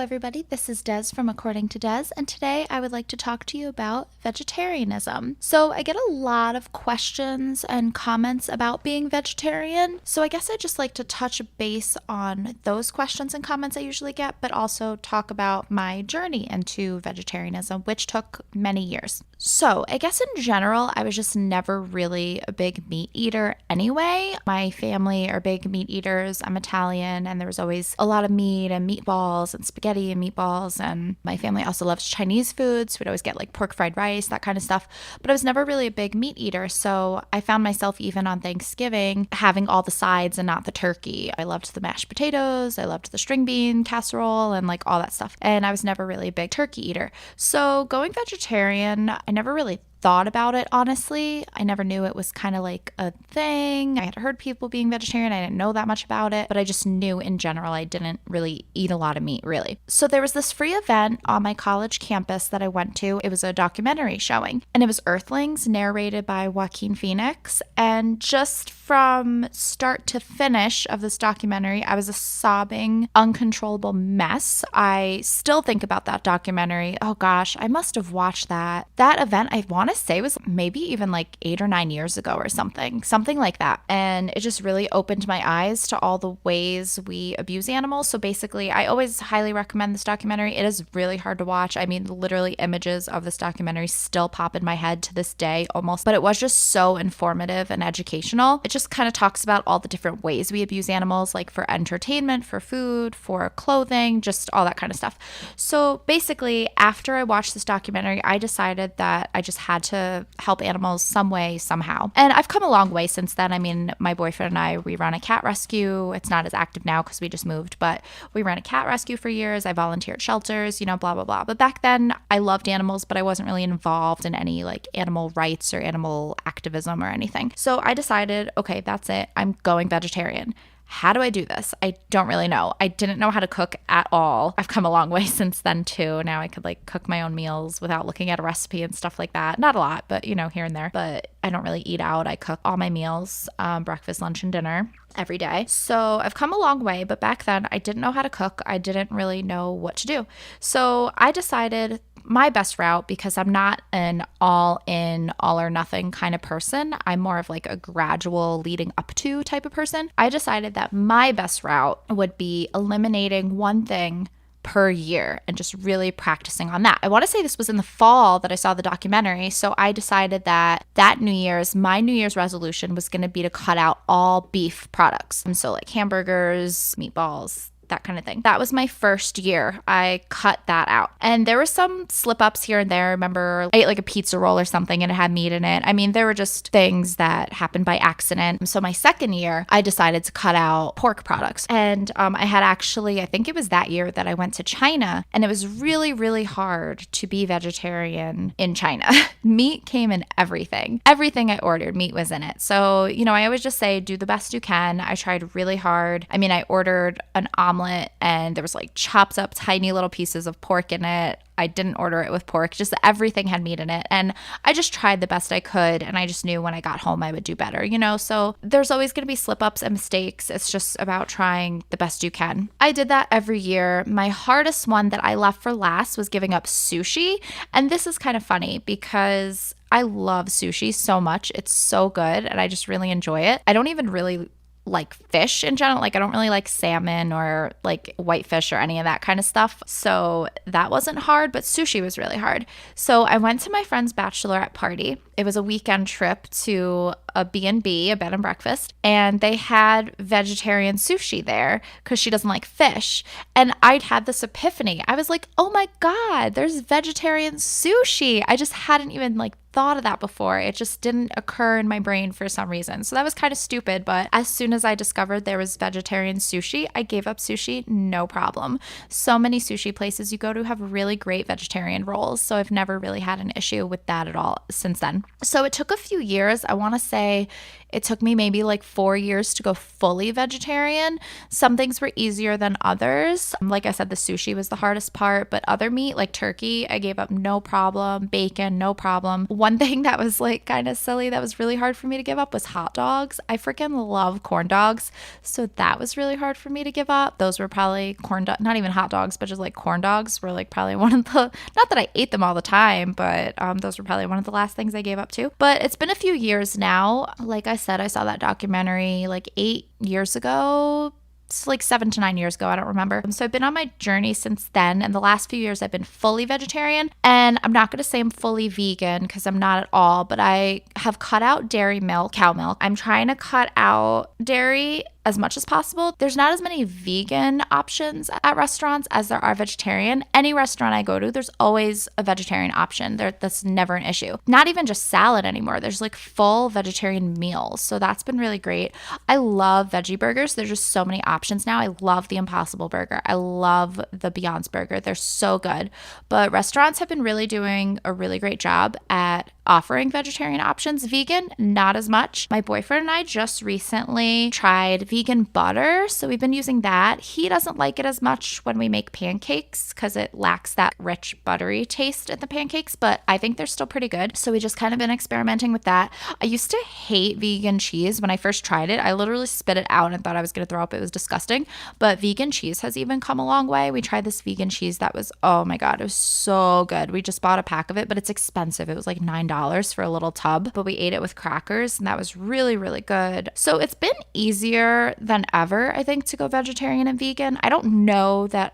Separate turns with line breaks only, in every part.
everybody, this is Des from According to Des, and today I would like to talk to you about vegetarianism. So I get a lot of questions and comments about being vegetarian, so I guess I'd just like to touch base on those questions and comments I usually get, but also talk about my journey into vegetarianism, which took many years. So I guess in general, I was just never really a big meat eater anyway. My family are big meat eaters. I'm Italian, and there was always a lot of meat and meatballs and spaghetti and meatballs. And my family also loves Chinese foods. We'd always get like pork fried rice, that kind of stuff. But I was never really a big meat eater. So I found myself even on Thanksgiving having all the sides and not the turkey. I loved the mashed potatoes. I loved the string bean casserole and like all that stuff. And I was never really a big turkey eater. So going vegetarian, I never really thought about it, honestly. I never knew it was kind of like a thing. I had heard people being vegetarian. I didn't know that much about it, but I just knew in general I didn't really eat a lot of meat, really. So there was this free event on my college campus that I went to. It was a documentary showing, and it was Earthlings, narrated by Joaquin Phoenix. And just from start to finish of this documentary, I was a sobbing, uncontrollable mess. I still think about that documentary. Oh gosh, I must have watched that. That event, I want to say, was maybe even like 8 or 9 years ago or something like that. And it just really opened my eyes to all the ways we abuse animals. So basically, I always highly recommend this documentary. It is really hard to watch. I mean, literally images of this documentary still pop in my head to this day almost, but it was just so informative and educational. It just kind of talks about all the different ways we abuse animals, like for entertainment, for food, for clothing, just all that kind of stuff. So basically, after I watched this documentary, I decided that I just had to help animals some way, somehow. And I've come a long way since then. I mean, my boyfriend and I, we run a cat rescue. It's not as active now because we just moved, but we ran a cat rescue for years. I volunteered at shelters, blah, blah, blah. But back then I loved animals, but I wasn't really involved in any like animal rights or animal activism or anything. So I decided, okay, that's it. I'm going vegetarian. How do I do this? I don't really know. I didn't know how to cook at all. I've come a long way since then too. Now I could like cook my own meals without looking at a recipe and stuff like that. Not a lot, but here and there. But I don't really eat out. I cook all my meals, breakfast, lunch, and dinner every day. So I've come a long way, but back then I didn't know how to cook. I didn't really know what to do. So I decided my best route, because I'm not an all in, all or nothing kind of person. I'm more of like a gradual leading up to type of person. I decided that my best route would be eliminating one thing per year and just really practicing on that. I want to say this was in the fall that I saw the documentary. So I decided that my New Year's resolution was going to be to cut out all beef products. So like hamburgers, meatballs, that kind of thing. That was my first year. I cut that out. And there were some slip ups here and there. I remember I ate like a pizza roll or something and it had meat in it. I mean, there were just things that happened by accident. So my second year, I decided to cut out pork products. And I had actually, I think it was that year that I went to China, and it was really, really hard to be vegetarian in China. Meat came in everything. Everything I ordered, meat was in it. So, I always just say, do the best you can. I tried really hard. I mean, I ordered an omelet and there was like chopped up tiny little pieces of pork in it. I didn't order it with pork, just everything had meat in it. And I just tried the best I could. And I just knew when I got home, I would do better, So there's always going to be slip ups and mistakes. It's just about trying the best you can. I did that every year. My hardest one that I left for last was giving up sushi. And this is kind of funny because I love sushi so much. It's so good. And I just really enjoy it. I don't even really like fish in general. Like I don't really like salmon or like whitefish or any of that kind of stuff. So that wasn't hard, but sushi was really hard. So I went to my friend's bachelorette party. It was a weekend trip to a B&B, a bed and breakfast, and they had vegetarian sushi there because she doesn't like fish. And I'd had this epiphany. I was like, oh my God, there's vegetarian sushi. I just hadn't even like thought of that before. It just didn't occur in my brain for some reason. So that was kind of stupid. But as soon as I discovered there was vegetarian sushi, I gave up sushi, no problem. So many sushi places you go to have really great vegetarian rolls. So I've never really had an issue with that at all since then. So it took a few years. I want to say It took me maybe like 4 years to go fully vegetarian. Some things were easier than others. Like I said, the sushi was the hardest part, but other meat like turkey, I gave up no problem. Bacon, no problem. One thing that was like kind of silly that was really hard for me to give up was hot dogs. I freaking love corn dogs. So that was really hard for me to give up. Those were probably not even hot dogs, but just like corn dogs were like probably one of the, not that I ate them all the time, but those were probably one of the last things I gave up to. But it's been a few years now. Like I said, I saw that documentary like 8 years ago. It's like 7 to 9 years ago. I don't remember. So I've been on my journey since then. And the last few years, I've been fully vegetarian. And I'm not going to say I'm fully vegan because I'm not at all, but I have cut out dairy milk, cow milk. I'm trying to cut out dairy as much as possible. There's not as many vegan options at restaurants as there are vegetarian. Any restaurant I go to, there's always a vegetarian option. That's never an issue. Not even just salad anymore. There's like full vegetarian meals. So that's been really great. I love veggie burgers. There's just so many options now. I love the Impossible Burger. I love the Beyond's Burger. They're so good. But restaurants have been really doing a really great job at offering vegetarian options. Vegan, not as much. My boyfriend and I just recently tried vegan butter, so we've been using that. He doesn't like it as much when we make pancakes because it lacks that rich buttery taste in the pancakes, but I think they're still pretty good. So we just kind of been experimenting with that. I used to hate vegan cheese. When I first tried it, I literally spit it out and thought I was going to throw up. It was disgusting. But vegan cheese has even come a long way. We tried this vegan cheese that was, oh my God, it was so good. We just bought a pack of it, but it's expensive. It was like $9 for a little tub, but we ate it with crackers and that was really, really good. So it's been easier than ever, I think, to go vegetarian and vegan. I don't know that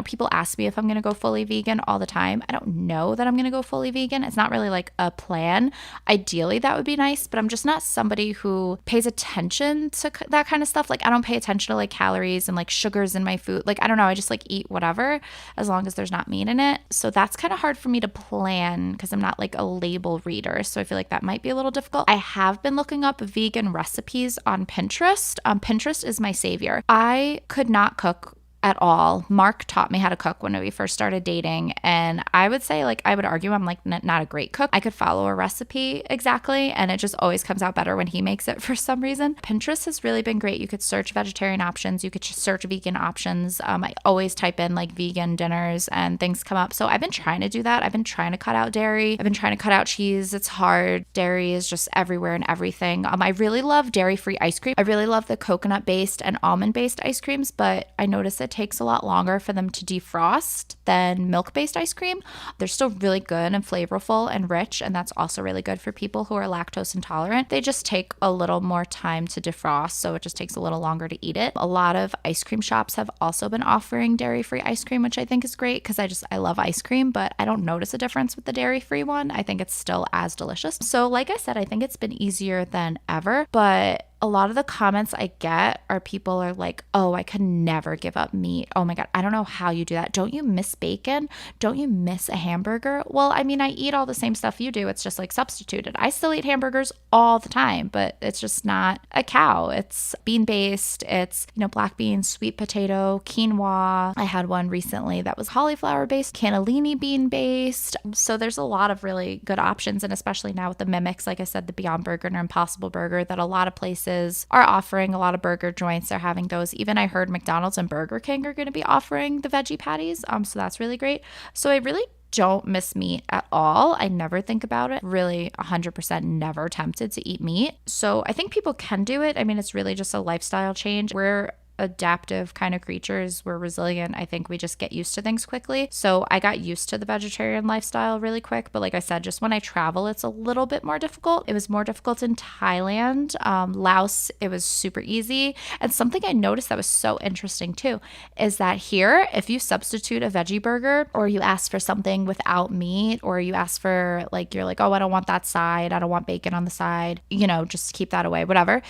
people ask me if I'm going to go fully vegan all the time. I don't know that I'm going to go fully vegan. It's not really like a plan. Ideally, that would be nice, but I'm just not somebody who pays attention to that kind of stuff. Like I don't pay attention to like calories and like sugars in my food. Like, I don't know. I just like eat whatever as long as there's not meat in it. So that's kind of hard for me to plan because I'm not like a label reader. So I feel like that might be a little difficult. I have been looking up vegan recipes on Pinterest. Pinterest is my savior. I could not cook at all. Mark taught me how to cook when we first started dating. And I would say, like, I would argue I'm like not a great cook. I could follow a recipe exactly, and it just always comes out better when he makes it for some reason. Pinterest has really been great. You could search vegetarian options. You could search vegan options. I always type in like vegan dinners and things come up. So I've been trying to do that. I've been trying to cut out dairy. I've been trying to cut out cheese. It's hard. Dairy is just everywhere and everything. I really love dairy-free ice cream. I really love the coconut-based and almond-based ice creams, but I notice it takes a lot longer for them to defrost than milk-based ice cream. They're still really good and flavorful and rich, and that's also really good for people who are lactose intolerant. They just take a little more time to defrost, so it just takes a little longer to eat it. A lot of ice cream shops have also been offering dairy-free ice cream, which I think is great because I love ice cream, but I don't notice a difference with the dairy-free one. I think it's still as delicious. So like I said, I think it's been easier than ever, but a lot of the comments I get are people are like, oh, I could never give up meat. Oh my God, I don't know how you do that. Don't you miss bacon? Don't you miss a hamburger? Well, I mean, I eat all the same stuff you do. It's just like substituted. I still eat hamburgers all the time, but it's just not a cow. It's bean-based. It's, black beans, sweet potato, quinoa. I had one recently that was cauliflower-based, cannellini bean-based. So there's a lot of really good options, and especially now with the mimics, like I said, the Beyond Burger and Impossible Burger, that a lot of places are offering. A lot of burger joints are having those. Even I heard McDonald's and Burger King are going to be offering the veggie patties. So that's really great. So I really don't miss meat at all. I never think about it. Really 100% never tempted to eat meat. So I think people can do it. I mean, it's really just a lifestyle change. We're adaptive kind of creatures. We're resilient. I think we just get used to things quickly. So I got used to the vegetarian lifestyle really quick. But like I said, just when I travel, it's a little bit more difficult. It was more difficult in Thailand. Laos, it was super easy. And something I noticed that was so interesting too is that here, if you substitute a veggie burger or you ask for something without meat, or you ask for you're like, oh, I don't want that side. I don't want bacon on the side. Just keep that away, whatever.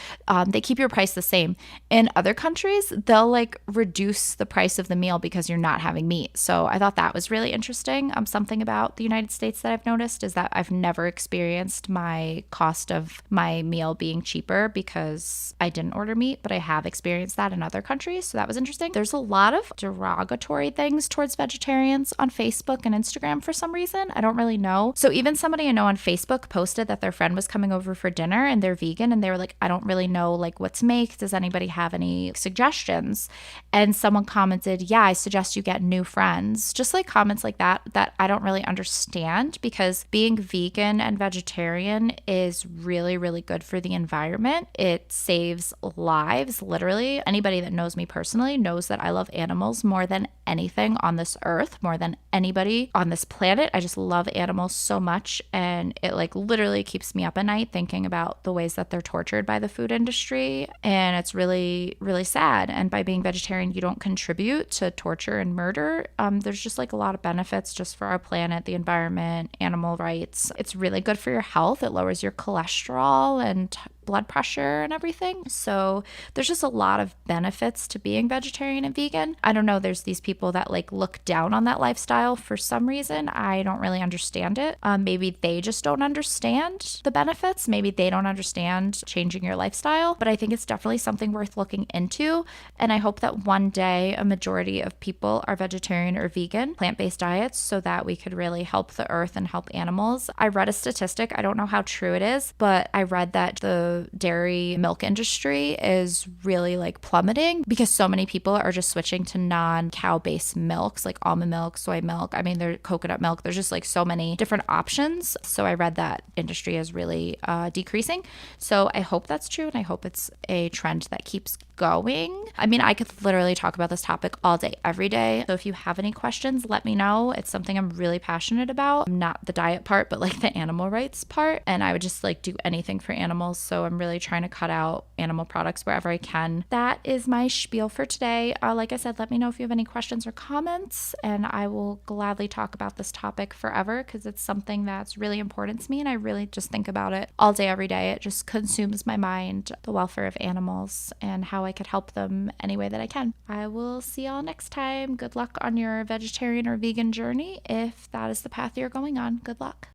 They keep your price the same. In other countries, countries, they'll like reduce the price of the meal because you're not having meat. So I thought that was really interesting. Something about the United States that I've noticed is that I've never experienced my cost of my meal being cheaper because I didn't order meat, but I have experienced that in other countries. So that was interesting. There's a lot of derogatory things towards vegetarians on Facebook and Instagram for some reason. I don't really know. So even somebody I know on Facebook posted that their friend was coming over for dinner and they're vegan, and they were like, I don't really know like what to make. Does anybody have any suggestions? And someone commented, yeah, I suggest you get new friends. Just like comments like that I don't really understand, because being vegan and vegetarian is really, really good for the environment. It saves lives, literally. Anybody that knows me personally knows that I love animals more than anything on this earth, more than anybody on this planet. I just love animals so much, and it like literally keeps me up at night thinking about the ways that they're tortured by the food industry, and it's really, really sad. And by being vegetarian, you don't contribute to torture and murder. There's just like a lot of benefits just for our planet, the environment, animal rights. It's really good for your health. It lowers your cholesterol and blood pressure and everything. So there's just a lot of benefits to being vegetarian and vegan. I don't know, there's these people that like look down on that lifestyle for some reason. I don't really understand it. Maybe they just don't understand the benefits. Maybe they don't understand changing your lifestyle, but I think it's definitely something worth looking into. And I hope that one day a majority of people are vegetarian or vegan, plant-based diets, so that we could really help the earth and help animals. I read a statistic, I don't know how true it is, but I read that the dairy milk industry is really like plummeting because so many people are just switching to non-cow based milks, like almond milk, soy milk. I mean, there's coconut milk. There's just like so many different options. So I read that industry is really decreasing. So I hope that's true, and I hope it's a trend that keeps going. I mean, I could literally talk about this topic all day, every day. So if you have any questions, let me know. It's something I'm really passionate about. Not the diet part, but like the animal rights part. And I would just like do anything for animals. So I'm really trying to cut out animal products wherever I can. That is my spiel for today. Like I said, let me know if you have any questions or comments, and I will gladly talk about this topic forever because it's something that's really important to me, and I really just think about it all day, every day. It just consumes my mind, the welfare of animals and how I could help them any way that I can. I will see y'all next time. Good luck on your vegetarian or vegan journey if that is the path you're going on. Good luck.